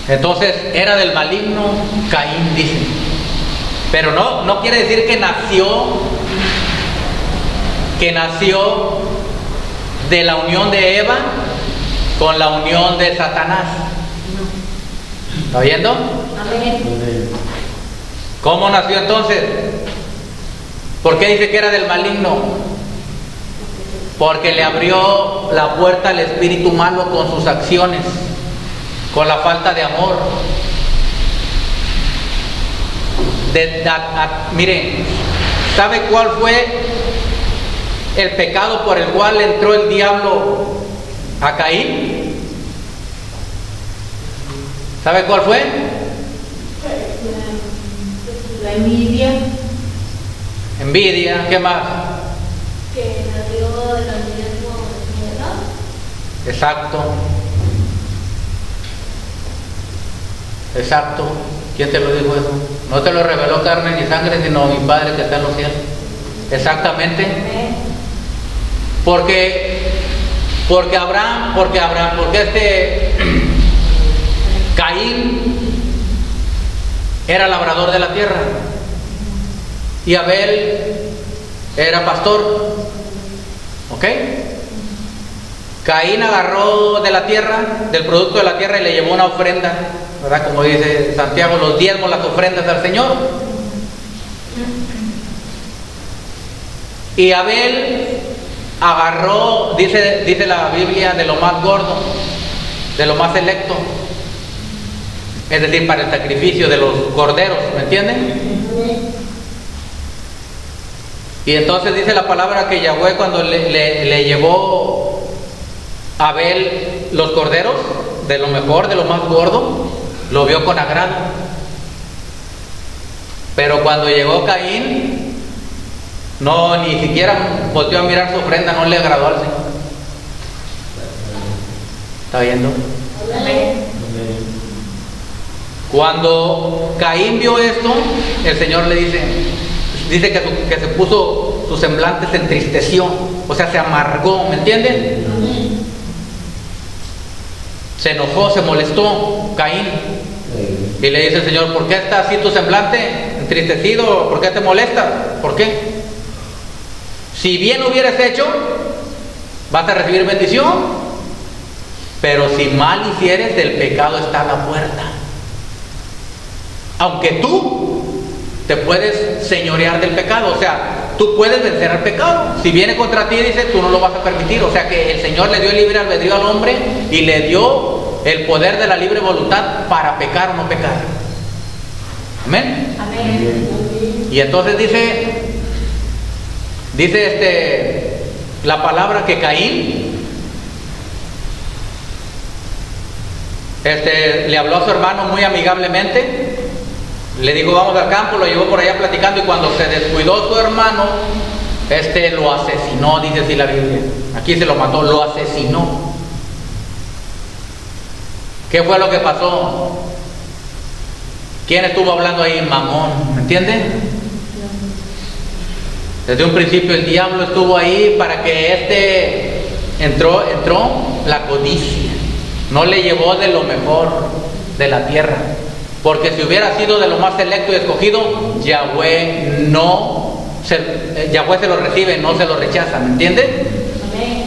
Entonces era del maligno Caín, dice. Pero no quiere decir que nació de la unión de Eva con la unión de Satanás. ¿Está oyendo? Amén. ¿Cómo nació entonces? ¿Por qué dice que era del maligno? Porque le abrió la puerta al espíritu malo con sus acciones, con la falta de amor. Miren, ¿sabe cuál fue el pecado por el cual entró el diablo a Caín? ¿Sabe cuál fue? La envidia. Envidia, ¿qué más? Que nació de la misma. Exacto. Exacto. ¿Quién te lo dijo eso? No te lo reveló carne ni sangre, sino mi Padre que está en los cielos. Exactamente. Porque Caín era labrador de la tierra y Abel era pastor. ¿Ok? Caín agarró de la tierra, del producto de la tierra, y le llevó una ofrenda, ¿verdad? Como dice Santiago, los diezmos, las ofrendas al Señor. Y Abel agarró, dice la Biblia, de lo más gordo, de lo más selecto, es decir, para el sacrificio de los corderos, ¿me entienden? Y entonces dice la palabra que Yahweh, cuando le llevó a Abel los corderos, de lo mejor, de lo más gordo, lo vio con agrado. Pero cuando llegó Caín, ni siquiera volvió a mirar su ofrenda, no le agradó al Señor. ¿Está viendo? Cuando Caín vio esto, el Señor le dice que se puso, su semblante se entristeció, o sea, se amargó, ¿me entienden? Se enojó, se molestó Caín. Y le dice el Señor: ¿por qué está así tu semblante entristecido? ¿Por qué te molesta? ¿Por qué? Si bien hubieras hecho, vas a recibir bendición, pero si mal hicieres, el pecado está a la puerta. Aunque tú te puedes señorear del pecado, o sea, tú puedes vencer al pecado. Si viene contra ti, dice, tú no lo vas a permitir. O sea que el Señor le dio el libre albedrío al hombre y le dio el poder de la libre voluntad para pecar o no pecar. Amén. Amén. Y entonces dice la palabra que Caín le habló a su hermano muy amigablemente, le dijo: vamos al campo, lo llevó por allá platicando, y cuando se descuidó su hermano, lo asesinó, dice así la Biblia. Aquí se lo mató, lo asesinó. ¿Qué fue lo que pasó? ¿Quién estuvo hablando ahí? Mamón, ¿me entienden? Desde un principio el diablo estuvo ahí para que entró la codicia. No le llevó de lo mejor de la tierra, porque si hubiera sido de lo más selecto y escogido, Yahweh se lo recibe, no se lo rechaza, ¿me entienden? Amén.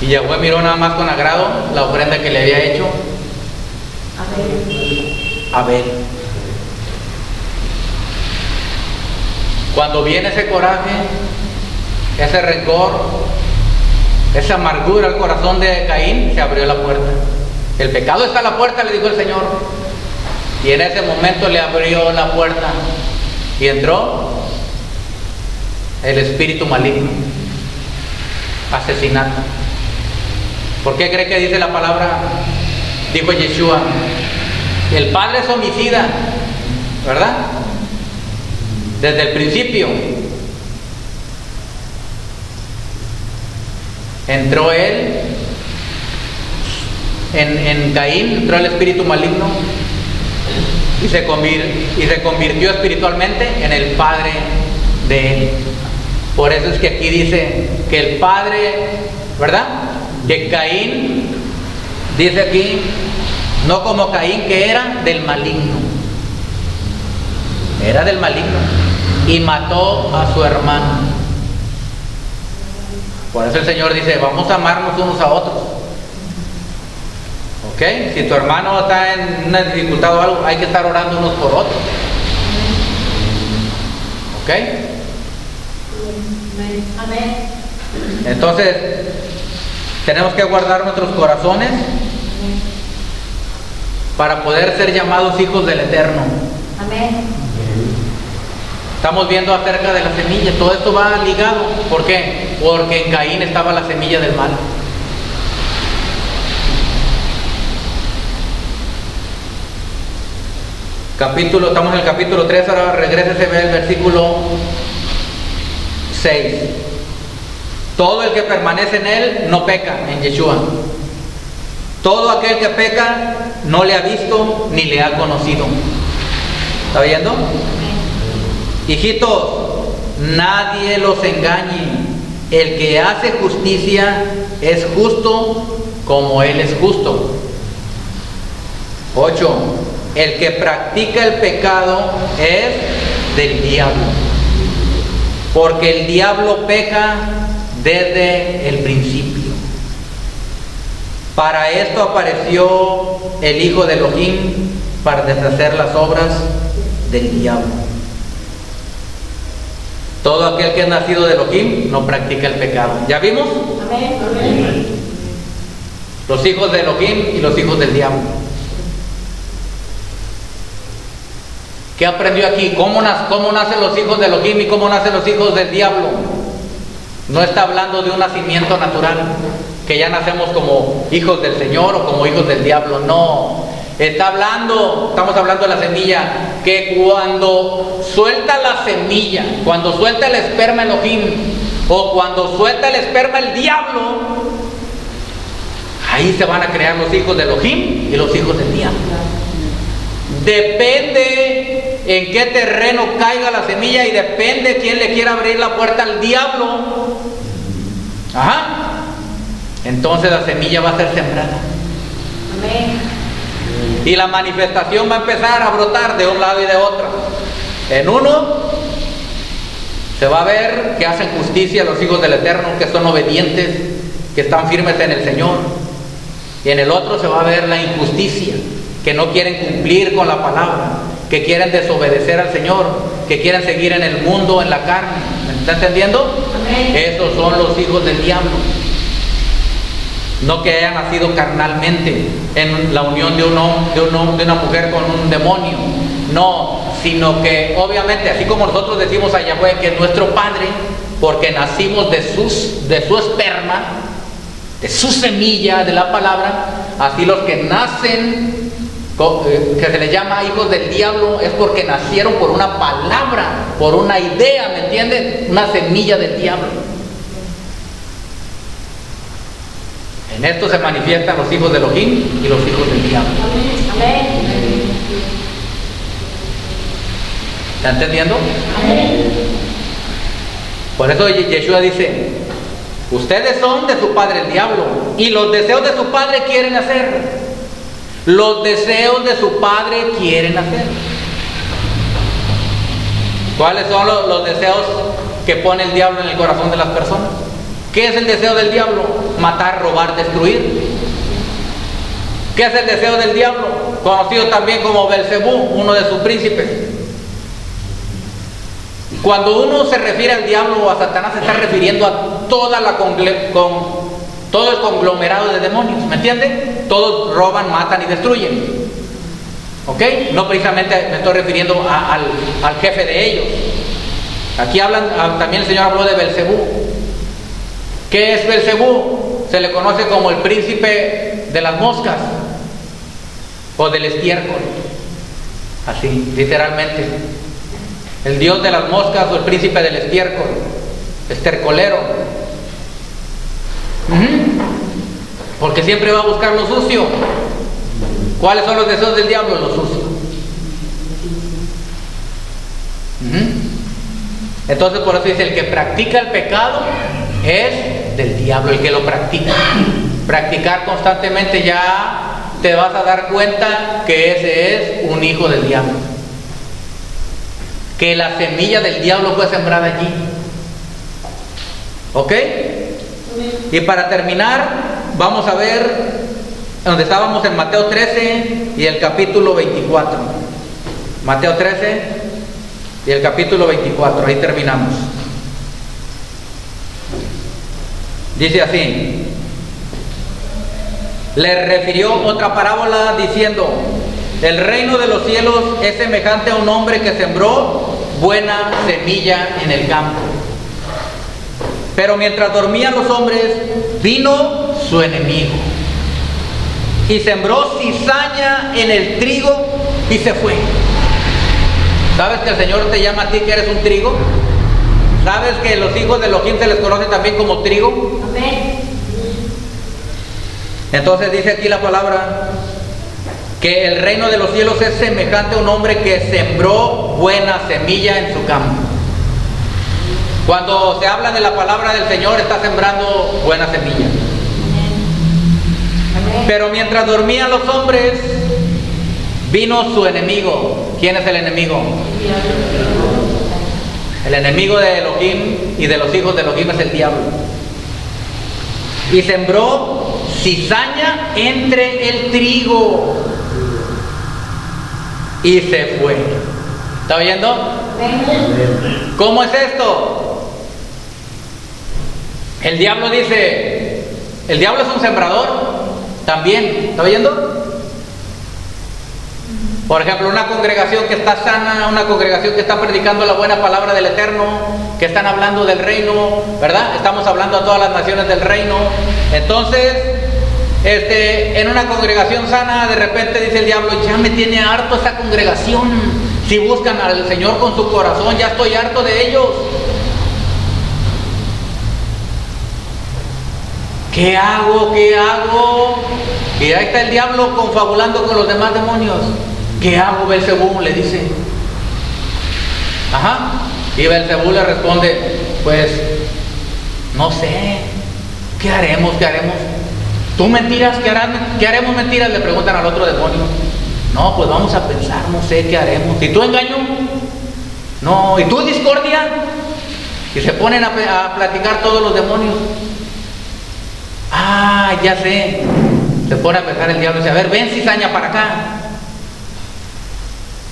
Y Yahweh miró nada más con agrado la ofrenda que le había hecho a Abel. Cuando viene ese coraje, ese rencor, esa amargura al corazón de Caín, se abrió la puerta. El pecado está a la puerta, le dijo el Señor. Y en ese momento le abrió la puerta y entró el espíritu maligno, asesinato. ¿Por qué cree que dice la palabra? Dijo Yeshua: el padre es homicida, ¿verdad? Desde el principio entró él, en Caín entró el espíritu maligno y se convirtió espiritualmente en el padre de él. Por eso es que aquí dice que el padre, ¿verdad? Que Caín, dice aquí No como Caín, que era del maligno. Era del maligno. Y mató a su hermano. Por eso el Señor dice, vamos a amarnos unos a otros. ¿Ok? Si tu hermano está en una dificultad o algo, hay que estar orando unos por otros. ¿Ok? Amén. Entonces, tenemos que guardar nuestros corazones para poder ser llamados hijos del Eterno. Amén. Estamos viendo acerca de la semilla, todo esto va ligado. ¿Por qué? Porque en Caín estaba la semilla del mal. Estamos en el capítulo 3, ahora regrésese a ver el versículo 6. Todo el que permanece en él no peca, en Yeshua. Todo aquel que peca no le ha visto ni le ha conocido. ¿Está viendo? Hijitos, nadie los engañe. El que hace justicia es justo como él es justo. 8. El que practica el pecado es del diablo, porque el diablo peca desde el principio. Para esto apareció el Hijo de Elohim, para deshacer las obras del diablo. Todo aquel que es nacido de Elohim no practica el pecado. ¿Ya vimos? Amén. Amén. Los hijos de Elohim y los hijos del diablo. ¿Qué aprendió aquí? ¿Cómo nacen los hijos de Elohim y cómo nacen los hijos del diablo? No está hablando de un nacimiento natural, que ya nacemos como hijos del Señor o como hijos del diablo. No. Estamos hablando de la semilla, que cuando suelta la semilla, cuando suelta el esperma Elohim, o cuando suelta el esperma el diablo, ahí se van a crear los hijos de Elohim y los hijos del diablo. Depende en qué terreno caiga la semilla y depende quién le quiera abrir la puerta al diablo. Ajá. Entonces la semilla va a ser sembrada. Amén. Y la manifestación va a empezar a brotar de un lado y de otro. En uno se va a ver que hacen justicia los hijos del Eterno, que son obedientes, que están firmes en el Señor. Y en el otro se va a ver la injusticia, que no quieren cumplir con la palabra, que quieren desobedecer al Señor, que quieren seguir en el mundo, en la carne. ¿Me está entendiendo? Amén. Esos son los hijos del diablo. No que hayan nacido carnalmente en la unión de una mujer con un demonio. No, sino que obviamente, así como nosotros decimos a Yahweh que es nuestro Padre, porque nacimos de su esperma, de su semilla, de la palabra, así los que nacen, que se les llama hijos del diablo, es porque nacieron por una palabra, por una idea, ¿me entienden? Una semilla del diablo. En esto se manifiestan los hijos de Elohim y los hijos del diablo. Amén. ¿Está entendiendo? Amén. Por eso Yeshua dice, ustedes son de su padre el diablo y los deseos de su padre quieren hacer. Los deseos de su padre quieren hacer. ¿Cuáles son los deseos que pone el diablo en el corazón de las personas? ¿Qué es el deseo del diablo? Matar, robar, destruir. ¿Qué es el deseo del diablo? Conocido también como Belcebú, uno de sus príncipes. Cuando uno se refiere al diablo o a Satanás, se está refiriendo a todo el conglomerado de demonios, ¿me entienden? Todos roban, matan y destruyen. ¿Ok? No precisamente me estoy refiriendo al jefe de ellos. Aquí también el Señor habló de Belcebú. ¿Qué es Belcebú? Se le conoce como el príncipe de las moscas o del estiércol, así, literalmente. El dios de las moscas o el príncipe del estiércol, estercolero. Porque siempre va a buscar lo sucio. ¿Cuáles son los deseos del diablo? Lo sucio. Entonces por eso dice, el que practica el pecado es del diablo, el que lo practica. Practicar constantemente ya te vas a dar cuenta que ese es un hijo del diablo. Que la semilla del diablo fue sembrada allí. ¿Ok? Y para terminar, vamos a ver donde estábamos en Mateo 13 y el capítulo 24. Mateo 13 y el capítulo 24, ahí terminamos. Dice así: le refirió otra parábola diciendo: el reino de los cielos es semejante a un hombre que sembró buena semilla en el campo. Pero mientras dormían los hombres, vino su enemigo y sembró cizaña en el trigo y se fue. ¿Sabes que el Señor te llama a ti que eres un trigo? ¿Sabes que los hijos de Elohim se les conoce también como trigo? Amén. Entonces dice aquí la palabra que el reino de los cielos es semejante a un hombre que sembró buena semilla en su campo. Cuando se habla de la palabra del Señor, está sembrando buena semilla. Pero mientras dormían los hombres, vino su enemigo. ¿Quién es el enemigo? El enemigo de Elohim y de los hijos de Elohim es el diablo. Y sembró cizaña entre el trigo y se fue. ¿Está oyendo? ¿Cómo es esto? El diablo dice, el diablo es un sembrador también. ¿Está oyendo? Por ejemplo, una congregación que está sana, una congregación que está predicando la buena palabra del Eterno, que están hablando del reino, ¿verdad? Estamos hablando a todas las naciones del reino. Entonces, en una congregación sana, de repente dice el diablo: ya me tiene harto esa congregación. Si buscan al Señor con su corazón, ya estoy harto de ellos. ¿Qué hago? ¿Qué hago? Y ahí está el diablo confabulando con los demás demonios. ¿Qué hago, Belzebú? Le dice. Ajá. Y Belzebú le responde: pues, no sé. ¿Qué haremos? ¿Qué haremos? ¿Tú mentiras? ¿Qué haremos mentiras? Le preguntan al otro demonio. No, pues vamos a pensar, no sé qué haremos. ¿Y tú engaño? No. ¿Y tú discordia? Y se ponen a platicar todos los demonios. Ah, ya sé. Se pone a pensar el diablo y dice: a ver, ven cizaña para acá.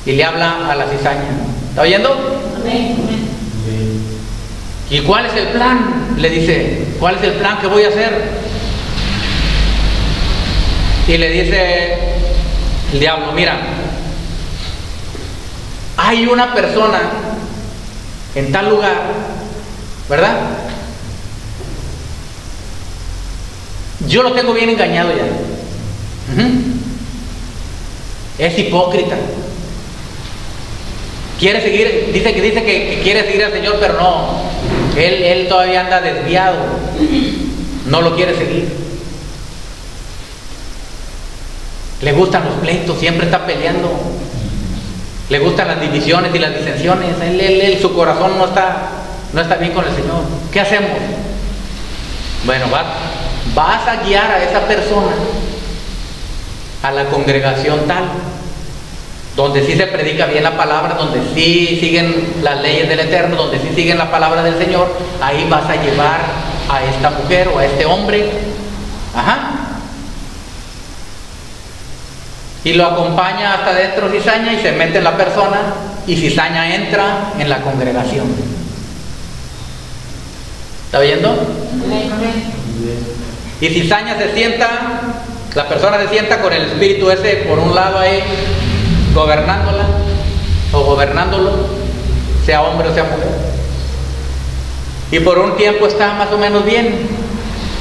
Y le habla a la cizaña. ¿Está oyendo? Amén. ¿Y cuál es el plan? Le dice: ¿cuál es el plan que voy a hacer? Y le dice el diablo: mira, hay una persona en tal lugar, ¿verdad? Yo lo tengo bien engañado ya. Es hipócrita. Quiere seguir, dice que quiere seguir al Señor, pero no. Él todavía anda desviado. No lo quiere seguir. Le gustan los pleitos, siempre está peleando. Le gustan las divisiones y las disensiones. Su corazón no está bien con el Señor. ¿Qué hacemos? Bueno, vas a guiar a esa persona a la congregación tal, donde sí se predica bien la palabra, donde sí siguen las leyes del Eterno, donde sí siguen la palabra del Señor. Ahí vas a llevar a esta mujer o a este hombre. Ajá. Y lo acompaña hasta dentro cizaña y se mete en la persona, y cizaña entra en la congregación. ¿Está oyendo? Y cizaña se sienta, la persona se sienta con el espíritu ese por un lado ahí, gobernándola o gobernándolo, sea hombre o sea mujer. Y por un tiempo está más o menos bien,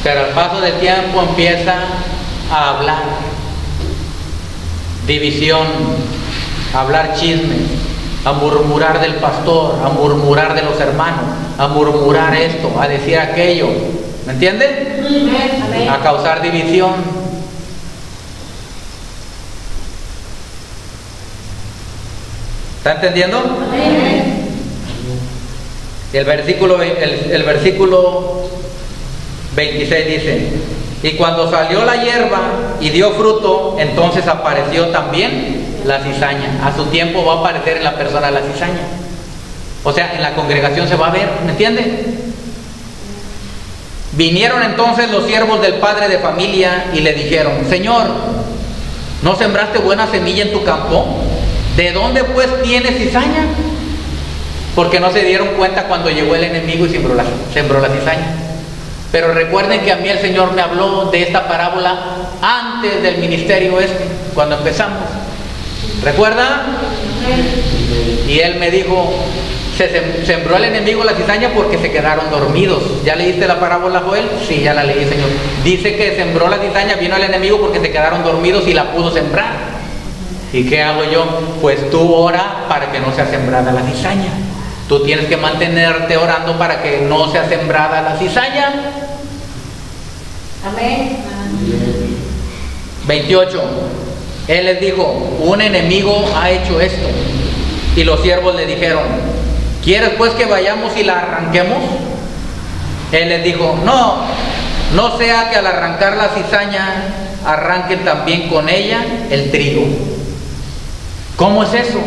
pero al paso del tiempo empieza a hablar división, a hablar chismes, a murmurar del pastor, a murmurar de los hermanos, a murmurar esto, a decir aquello. ¿Me entienden? A causar división. ¿Está entendiendo? El versículo 26 dice: Y cuando salió la hierba y dio fruto, entonces apareció también la cizaña. A su tiempo va a aparecer en la persona la cizaña. O sea, en la congregación se va a ver, ¿me entiende? Vinieron entonces los siervos del padre de familia y le dijeron: Señor, ¿no sembraste buena semilla en tu campo? ¿De dónde pues tienes cizaña? Porque no se dieron cuenta cuando llegó el enemigo y sembró la cizaña. Pero recuerden que a mí el Señor me habló de esta parábola antes del ministerio cuando empezamos. ¿Recuerda? Y Él me dijo: sembró el enemigo la cizaña porque se quedaron dormidos. ¿Ya leíste la parábola, Joel? Sí, ya la leí, Señor. Dice que sembró la cizaña, vino el enemigo porque se quedaron dormidos y la pudo sembrar. ¿Y qué hago yo? Pues tú ora para que no sea sembrada la cizaña. Tú tienes que mantenerte orando para que no sea sembrada la cizaña. Amén. 28. Él les dijo: un enemigo ha hecho esto. Y los siervos le dijeron: ¿quieres pues que vayamos y la arranquemos? Él les dijo: no sea que al arrancar la cizaña arranquen también con ella el trigo. ¿Cómo es eso?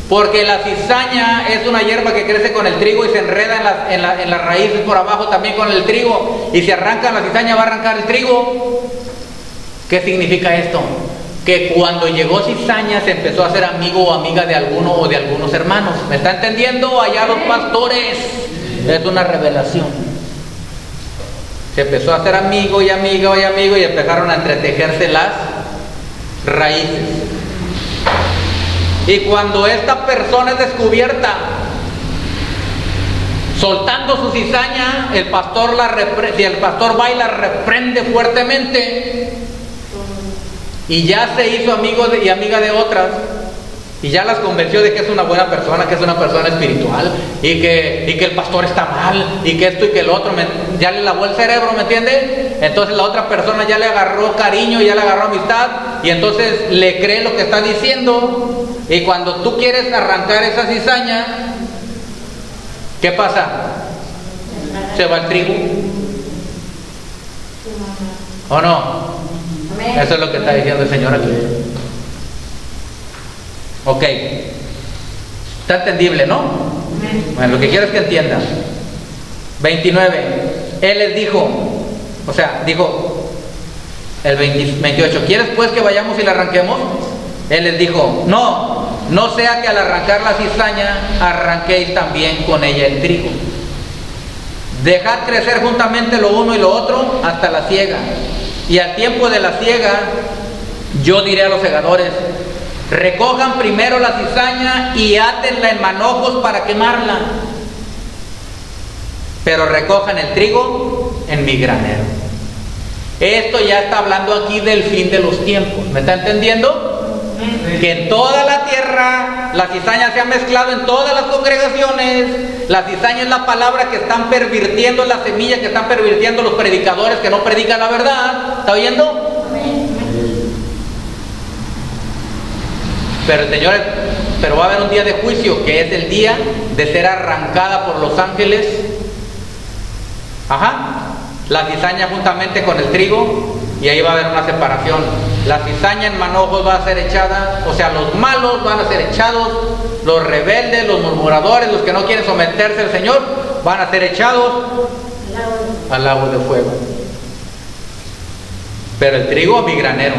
Porque la cizaña es una hierba que crece con el trigo y se enreda en las raíces por abajo también con el trigo. Y si arranca la cizaña va a arrancar el trigo. ¿Qué significa esto? Que cuando llegó cizaña se empezó a ser amigo o amiga de alguno o de algunos hermanos. ¿Me está entendiendo? Allá los pastores. Es una revelación. Se empezó a hacer amigo y amigo y amigo y empezaron a entretejerse las raíces. Y cuando esta persona es descubierta soltando su cizaña, el pastor si el pastor va y la reprende fuertemente, y ya se hizo amigo y amiga de otras, y ya las convenció de que es una buena persona, que es una persona espiritual, y que el pastor está mal, y que esto y que el otro, ya le lavó el cerebro, ¿me entiende? Entonces la otra persona ya le agarró cariño, ya le agarró amistad, y entonces le cree lo que está diciendo. Y cuando tú quieres arrancar esa cizaña, ¿qué pasa? Se va el trigo. ¿O no? Eso es lo que está diciendo el Señor aquí. Ok. Está entendible, ¿no? Bueno, lo que quiero es que entiendas. 29. Él les dijo, dijo el 28: ¿quieres pues que vayamos y la arranquemos? Él les dijo: no sea que al arrancar la cizaña arranquéis también con ella el trigo. Dejad crecer juntamente lo uno y lo otro hasta la siega. Y al tiempo de la siega, yo diré a los segadores: recojan primero la cizaña y átenla en manojos para quemarla, pero recojan el trigo en mi granero. Esto ya está hablando aquí del fin de los tiempos. ¿Me está entendiendo? Que en toda la tierra la cizaña se ha mezclado en todas las congregaciones. La cizaña es la palabra que están pervirtiendo, la semilla que están pervirtiendo los predicadores que no predican la verdad. ¿Está oyendo? Pero va a haber un día de juicio, que es el día de ser arrancada por los ángeles. La cizaña juntamente con el trigo, y ahí va a haber una separación. La cizaña en manojos va a ser echada, o sea, los malos van a ser echados, los rebeldes, los murmuradores, los que no quieren someterse al Señor, van a ser echados al lago de fuego. Pero el trigo a mi granero.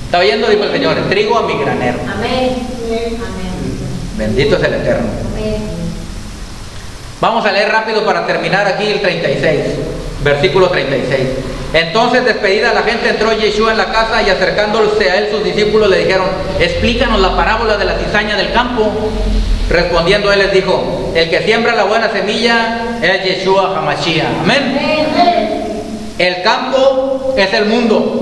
¿Está oyendo? Dijo el Señor: el trigo a mi granero. Amén. Bendito es el Eterno. Amén. Vamos a leer rápido para terminar aquí el 36, versículo 36. Entonces, despedida la gente, entró Yeshua en la casa, y acercándose a él sus discípulos le dijeron: explícanos la parábola de la cizaña del campo. Respondiendo él les dijo: el que siembra la buena semilla es Yeshua HaMashiach. Amén. El campo es el mundo.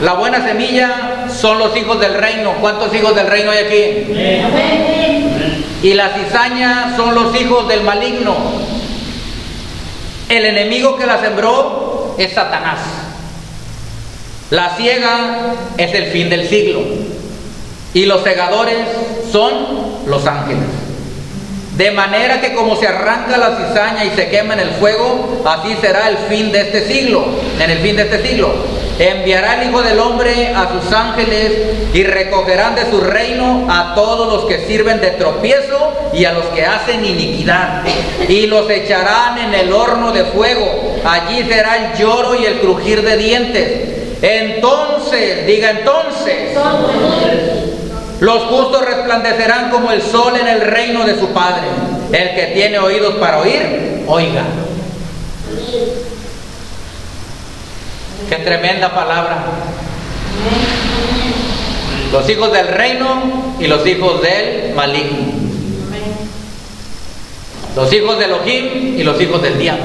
La buena semilla son los hijos del reino. ¿Cuántos hijos del reino hay aquí? Amén. Y la cizaña son los hijos del maligno. El enemigo que la sembró es Satanás. La siega es el fin del siglo. Y los segadores son los ángeles. De manera que como se arranca la cizaña y se quema en el fuego, así será el fin de este siglo. En el fin de este siglo enviará el Hijo del Hombre a sus ángeles y recogerán de su reino a todos los que sirven de tropiezo y a los que hacen iniquidad, y los echarán en el horno de fuego. Allí será el lloro y el crujir de dientes. Entonces, diga entonces, los justos resplandecerán como el sol en el reino de su Padre. El que tiene oídos para oír, oiga. Qué tremenda palabra. Los hijos del reino y los hijos del maligno. Los hijos de Elohim y los hijos del diablo.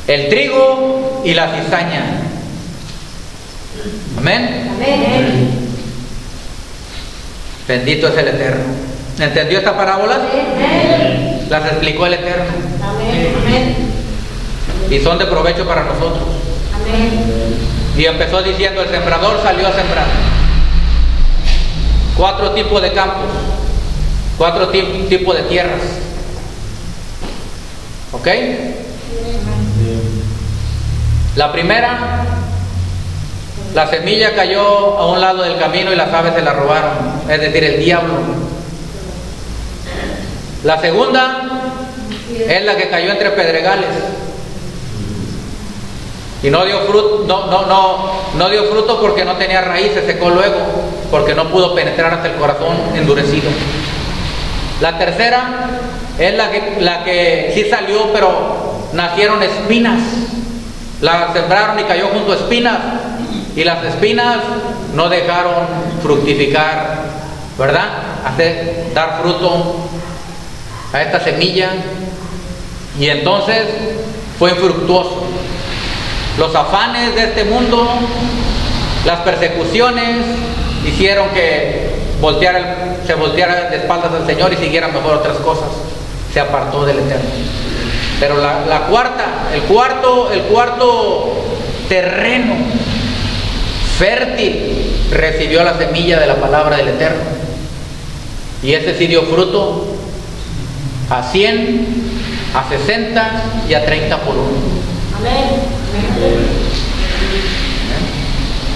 El trigo y la cizaña. Amén. Amén. Bendito es el Eterno. ¿Entendió esta parábola? Amén. Las explicó el Eterno. Amén. Y son de provecho para nosotros. Amén. Y empezó diciendo: el sembrador salió a sembrar. 4 tipos de campos, 4 tipos de tierras. ¿Ok? La primera, la semilla cayó a un lado del camino y las aves se la robaron, es decir, el diablo. La segunda es la que cayó entre pedregales y no dio fruto, no dio fruto porque no tenía raíz, se secó luego, porque no pudo penetrar hasta el corazón endurecido. La tercera es la que sí salió, pero nacieron espinas. La sembraron y cayó junto a espinas, y las espinas no dejaron fructificar, ¿verdad? Dar fruto a esta semilla, y entonces fue infructuoso. Los afanes de este mundo, las persecuciones, hicieron que se volteara de espaldas al Señor y siguiera mejor otras cosas. Se apartó del Eterno. Pero el cuarto terreno fértil recibió la semilla de la palabra del Eterno, y ese sí dio fruto a 100, a 60 y a 30 por uno. Amén.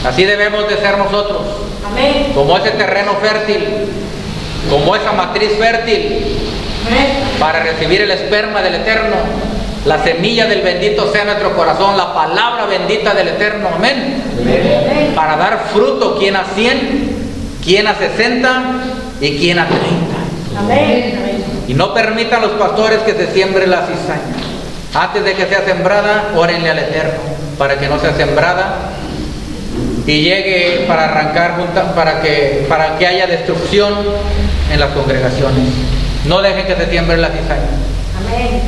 Así debemos de ser nosotros. Amén. Como ese terreno fértil, como esa matriz fértil, para recibir el esperma del Eterno, la semilla del bendito sea nuestro corazón, la palabra bendita del Eterno. Amén. Amén. Para dar fruto, quien a 100, quien a 60 y quien a 30. Amén. Y no permitan los pastores que se siembre la cizaña. Antes de que sea sembrada, órenle al Eterno para que no sea sembrada y llegue para arrancar, para que haya destrucción en las congregaciones. No dejen que se siembre la cizaña. Amén.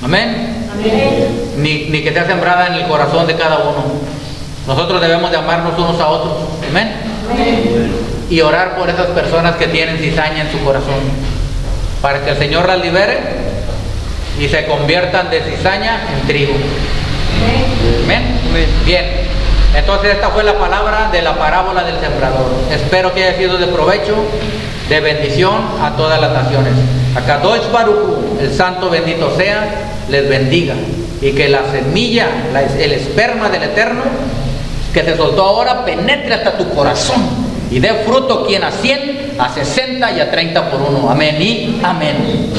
Amén. Amén. Ni que sea sembrada en el corazón de cada uno. Nosotros debemos de amarnos unos a otros. Amén. Amén. Y orar por esas personas que tienen cizaña en su corazón, para que el Señor las libere y se conviertan de cizaña en trigo. Amén. Bien, entonces esta fue la palabra de la parábola del sembrador. Espero que haya sido de provecho, de bendición a todas las naciones. Akadosh Baruj Hu, el santo bendito sea, les bendiga, y que la semilla, el esperma del Eterno que se soltó ahora, penetre hasta tu corazón y dé fruto, quien a 100, a 60 y a 30 por uno. Amén y amén.